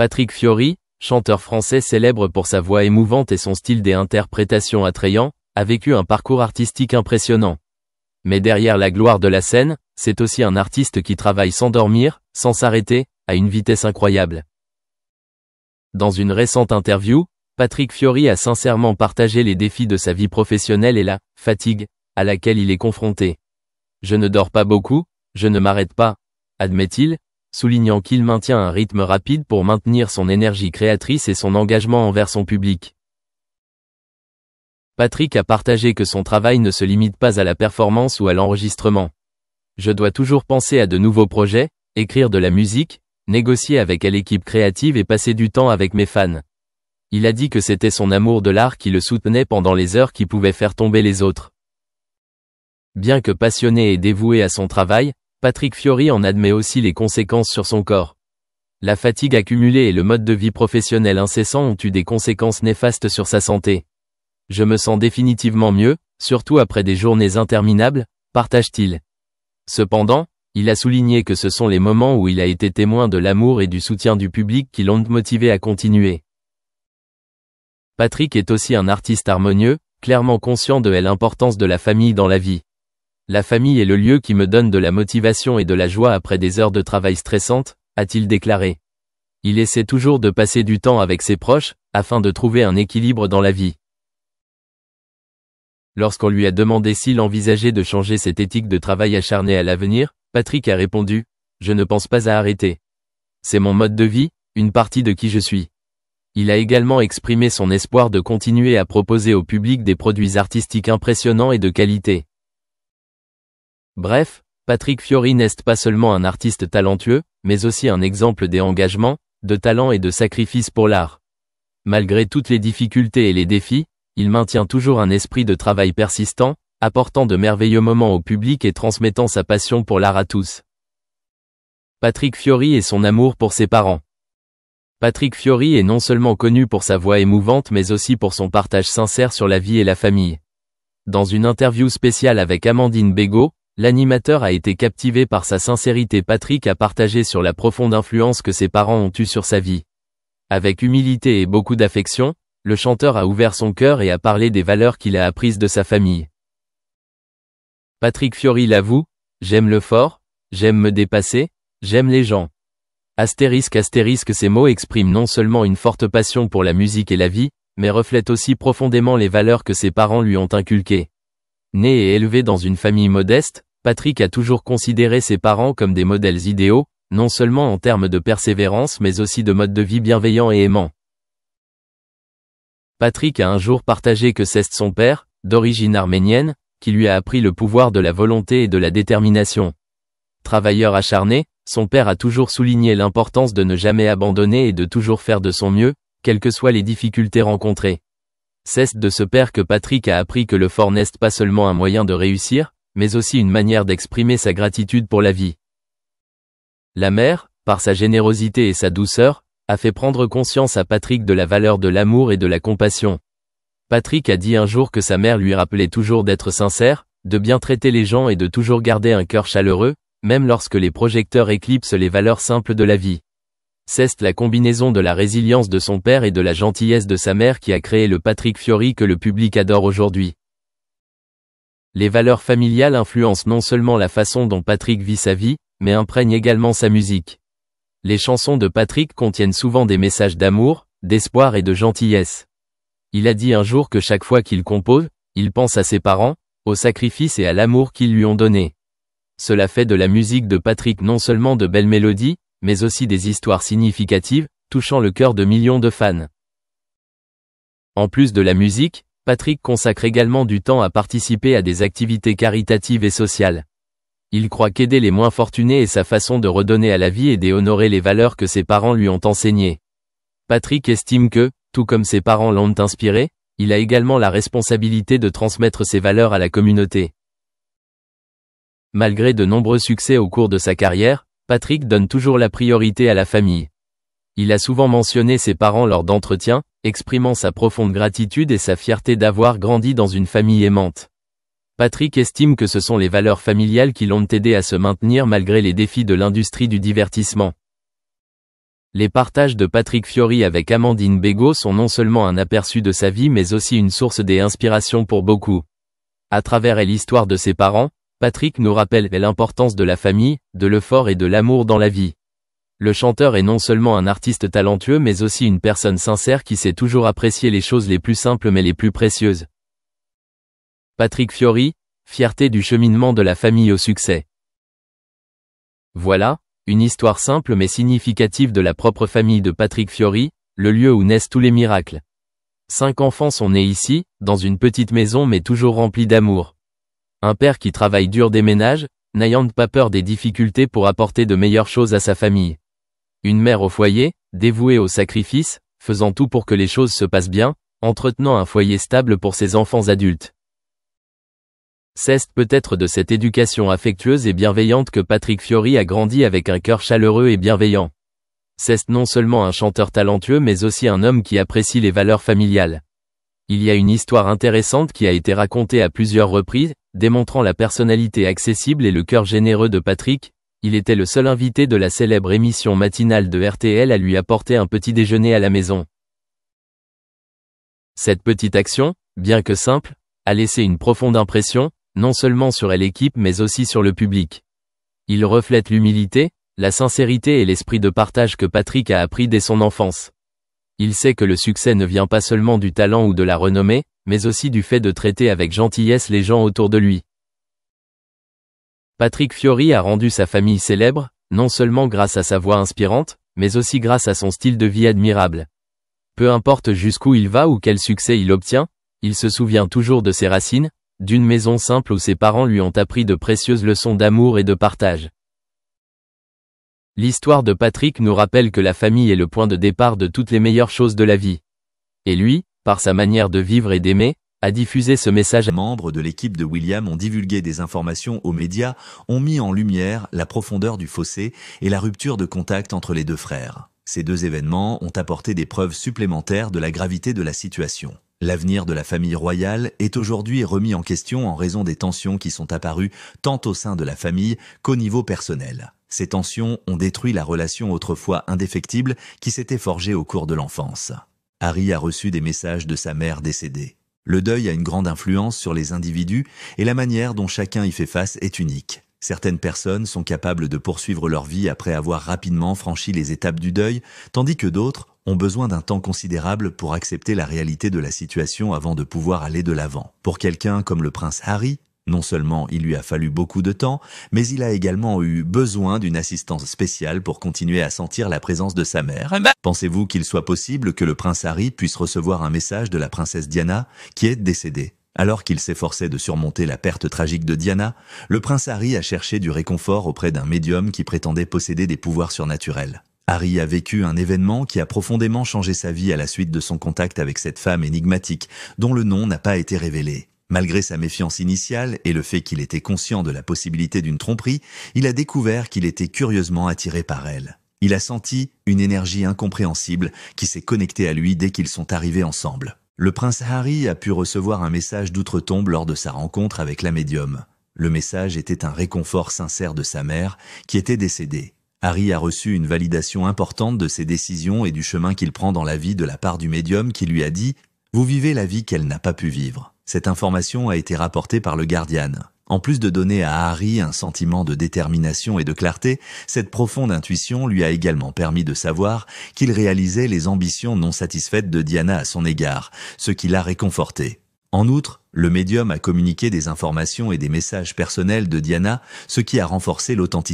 Patrick Fiori, chanteur français célèbre pour sa voix émouvante et son style d'interprétation attrayant, a vécu un parcours artistique impressionnant. Mais derrière la gloire de la scène, c'est aussi un artiste qui travaille sans dormir, sans s'arrêter, à une vitesse incroyable. Dans une récente interview, Patrick Fiori a sincèrement partagé les défis de sa vie professionnelle et la fatigue à laquelle il est confronté. « Je ne dors pas beaucoup, je ne m'arrête pas », admet-il, soulignant qu'il maintient un rythme rapide pour maintenir son énergie créatrice et son engagement envers son public. Patrick a partagé que son travail ne se limite pas à la performance ou à l'enregistrement. « Je dois toujours penser à de nouveaux projets, écrire de la musique, négocier avec l'équipe créative et passer du temps avec mes fans. » Il a dit que c'était son amour de l'art qui le soutenait pendant les heures qui pouvaient faire tomber les autres. Bien que passionné et dévoué à son travail, Patrick Fiori en admet aussi les conséquences sur son corps. La fatigue accumulée et le mode de vie professionnel incessant ont eu des conséquences néfastes sur sa santé. « Je me sens définitivement mieux, surtout après des journées interminables », partage-t-il. Cependant, il a souligné que ce sont les moments où il a été témoin de l'amour et du soutien du public qui l'ont motivé à continuer. Patrick est aussi un artiste harmonieux, clairement conscient de l'importance de la famille dans la vie. La famille est le lieu qui me donne de la motivation et de la joie après des heures de travail stressantes, a-t-il déclaré. Il essaie toujours de passer du temps avec ses proches, afin de trouver un équilibre dans la vie. Lorsqu'on lui a demandé s'il envisageait de changer cette éthique de travail acharné à l'avenir, Patrick a répondu « Je ne pense pas à arrêter. C'est mon mode de vie, une partie de qui je suis. » Il a également exprimé son espoir de continuer à proposer au public des produits artistiques impressionnants et de qualité. Bref, Patrick Fiori n'est pas seulement un artiste talentueux, mais aussi un exemple d'engagement, de talent et de sacrifice pour l'art. Malgré toutes les difficultés et les défis, il maintient toujours un esprit de travail persistant, apportant de merveilleux moments au public et transmettant sa passion pour l'art à tous. Patrick Fiori et son amour pour ses parents. Patrick Fiori est non seulement connu pour sa voix émouvante mais aussi pour son partage sincère sur la vie et la famille. Dans une interview spéciale avec Amandine Bégaud, l'animateur a été captivé par sa sincérité. Patrick a partagé sur la profonde influence que ses parents ont eue sur sa vie. Avec humilité et beaucoup d'affection, le chanteur a ouvert son cœur et a parlé des valeurs qu'il a apprises de sa famille. Patrick Fiori l'avoue, « J'aime le fort, j'aime me dépasser, j'aime les gens. » Astérisque, ces mots expriment non seulement une forte passion pour la musique et la vie, mais reflètent aussi profondément les valeurs que ses parents lui ont inculquées. Né et élevé dans une famille modeste, Patrick a toujours considéré ses parents comme des modèles idéaux, non seulement en termes de persévérance mais aussi de mode de vie bienveillant et aimant. Patrick a un jour partagé que c'est son père, d'origine arménienne, qui lui a appris le pouvoir de la volonté et de la détermination. Travailleur acharné, son père a toujours souligné l'importance de ne jamais abandonner et de toujours faire de son mieux, quelles que soient les difficultés rencontrées. C'est de ce père que Patrick a appris que le fort n'est pas seulement un moyen de réussir, mais aussi une manière d'exprimer sa gratitude pour la vie. La mère, par sa générosité et sa douceur, a fait prendre conscience à Patrick de la valeur de l'amour et de la compassion. Patrick a dit un jour que sa mère lui rappelait toujours d'être sincère, de bien traiter les gens et de toujours garder un cœur chaleureux, même lorsque les projecteurs éclipsent les valeurs simples de la vie. C'est la combinaison de la résilience de son père et de la gentillesse de sa mère qui a créé le Patrick Fiori que le public adore aujourd'hui. Les valeurs familiales influencent non seulement la façon dont Patrick vit sa vie, mais imprègnent également sa musique. Les chansons de Patrick contiennent souvent des messages d'amour, d'espoir et de gentillesse. Il a dit un jour que chaque fois qu'il compose, il pense à ses parents, au sacrifice et à l'amour qu'ils lui ont donné. Cela fait de la musique de Patrick non seulement de belles mélodies, mais aussi des histoires significatives, touchant le cœur de millions de fans. En plus de la musique, Patrick consacre également du temps à participer à des activités caritatives et sociales. Il croit qu'aider les moins fortunés est sa façon de redonner à la vie et d'honorer les valeurs que ses parents lui ont enseignées. Patrick estime que, tout comme ses parents l'ont inspiré, il a également la responsabilité de transmettre ces valeurs à la communauté. Malgré de nombreux succès au cours de sa carrière, Patrick donne toujours la priorité à la famille. Il a souvent mentionné ses parents lors d'entretiens, exprimant sa profonde gratitude et sa fierté d'avoir grandi dans une famille aimante. Patrick estime que ce sont les valeurs familiales qui l'ont aidé à se maintenir malgré les défis de l'industrie du divertissement. Les partages de Patrick Fiori avec Amandine Bégaud sont non seulement un aperçu de sa vie mais aussi une source d'inspiration pour beaucoup. À travers l'histoire de ses parents, Patrick nous rappelle l'importance de la famille, de l'effort et de l'amour dans la vie. Le chanteur est non seulement un artiste talentueux mais aussi une personne sincère qui sait toujours apprécier les choses les plus simples mais les plus précieuses. Patrick Fiori, fierté du cheminement de la famille au succès. Voilà, une histoire simple mais significative de la propre famille de Patrick Fiori, le lieu où naissent tous les miracles. 5 enfants sont nés ici, dans une petite maison mais toujours remplie d'amour. Un père qui travaille dur des ménages, n'ayant pas peur des difficultés pour apporter de meilleures choses à sa famille. Une mère au foyer, dévouée au sacrifice, faisant tout pour que les choses se passent bien, entretenant un foyer stable pour ses enfants adultes. C'est peut-être de cette éducation affectueuse et bienveillante que Patrick Fiori a grandi avec un cœur chaleureux et bienveillant. C'est non seulement un chanteur talentueux mais aussi un homme qui apprécie les valeurs familiales. Il y a une histoire intéressante qui a été racontée à plusieurs reprises, démontrant la personnalité accessible et le cœur généreux de Patrick. Il était le seul invité de la célèbre émission matinale de RTL à lui apporter un petit déjeuner à la maison. Cette petite action, bien que simple, a laissé une profonde impression, non seulement sur l'équipe mais aussi sur le public. Il reflète l'humilité, la sincérité et l'esprit de partage que Patrick a appris dès son enfance. Il sait que le succès ne vient pas seulement du talent ou de la renommée, mais aussi du fait de traiter avec gentillesse les gens autour de lui. Patrick Fiori a rendu sa famille célèbre, non seulement grâce à sa voix inspirante, mais aussi grâce à son style de vie admirable. Peu importe jusqu'où il va ou quel succès il obtient, il se souvient toujours de ses racines, d'une maison simple où ses parents lui ont appris de précieuses leçons d'amour et de partage. L'histoire de Patrick nous rappelle que la famille est le point de départ de toutes les meilleures choses de la vie. Et lui, par sa manière de vivre et d'aimer, a diffusé ce message. Les membres de l'équipe de William ont divulgué des informations aux médias, ont mis en lumière la profondeur du fossé et la rupture de contact entre les deux frères. Ces 2 événements ont apporté des preuves supplémentaires de la gravité de la situation. L'avenir de la famille royale est aujourd'hui remis en question en raison des tensions qui sont apparues tant au sein de la famille qu'au niveau personnel. Ces tensions ont détruit la relation autrefois indéfectible qui s'était forgée au cours de l'enfance. Harry a reçu des messages de sa mère décédée. Le deuil a une grande influence sur les individus et la manière dont chacun y fait face est unique. Certaines personnes sont capables de poursuivre leur vie après avoir rapidement franchi les étapes du deuil, tandis que d'autres ont besoin d'un temps considérable pour accepter la réalité de la situation avant de pouvoir aller de l'avant. Pour quelqu'un comme le prince Harry, non seulement il lui a fallu beaucoup de temps, mais il a également eu besoin d'une assistance spéciale pour continuer à sentir la présence de sa mère. Pensez-vous qu'il soit possible que le prince Harry puisse recevoir un message de la princesse Diana, qui est décédée? Alors qu'il s'efforçait de surmonter la perte tragique de Diana, le prince Harry a cherché du réconfort auprès d'un médium qui prétendait posséder des pouvoirs surnaturels. Harry a vécu un événement qui a profondément changé sa vie à la suite de son contact avec cette femme énigmatique, dont le nom n'a pas été révélé. Malgré sa méfiance initiale et le fait qu'il était conscient de la possibilité d'une tromperie, il a découvert qu'il était curieusement attiré par elle. Il a senti une énergie incompréhensible qui s'est connectée à lui dès qu'ils sont arrivés ensemble. Le prince Harry a pu recevoir un message d'outre-tombe lors de sa rencontre avec la médium. Le message était un réconfort sincère de sa mère, qui était décédée. Harry a reçu une validation importante de ses décisions et du chemin qu'il prend dans la vie de la part du médium qui lui a dit « Vous vivez la vie qu'elle n'a pas pu vivre ». Cette information a été rapportée par le Guardian. En plus de donner à Harry un sentiment de détermination et de clarté, cette profonde intuition lui a également permis de savoir qu'il réalisait les ambitions non satisfaites de Diana à son égard, ce qui l'a réconforté. En outre, le médium a communiqué des informations et des messages personnels de Diana, ce qui a renforcé l'authenticité.